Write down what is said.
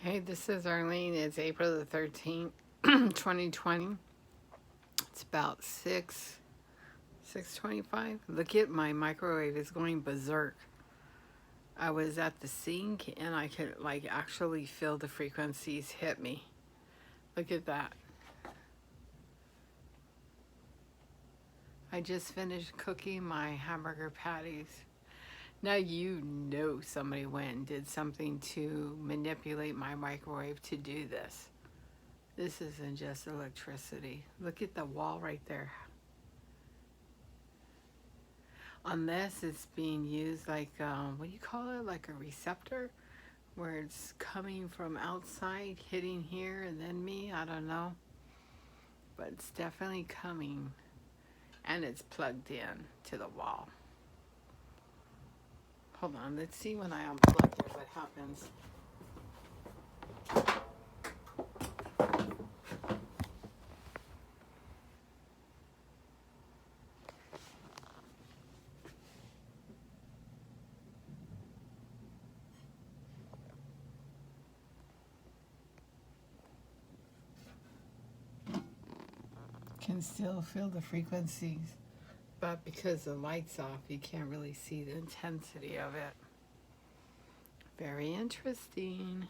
Hey, this is Arlene. It's April the 13th, 2020. It's about 6:25. Look at my microwave is going berserk. I was at the sink and I could actually feel the frequencies hit me. Look at that. I just finished cooking my hamburger patties. Now you know somebody went and did something to manipulate my microwave to do this. This isn't just electricity. Look at the wall right there. On this, it's being used like, what do you call it? Like a receptor? Where it's coming from outside, hitting here, and then me. I don't know. But it's definitely coming. And it's plugged in to the wall. Hold on. Let's see when I unplug it what happens. Can still feel the frequencies. But because the light's off, you can't really see the intensity of it. Very interesting.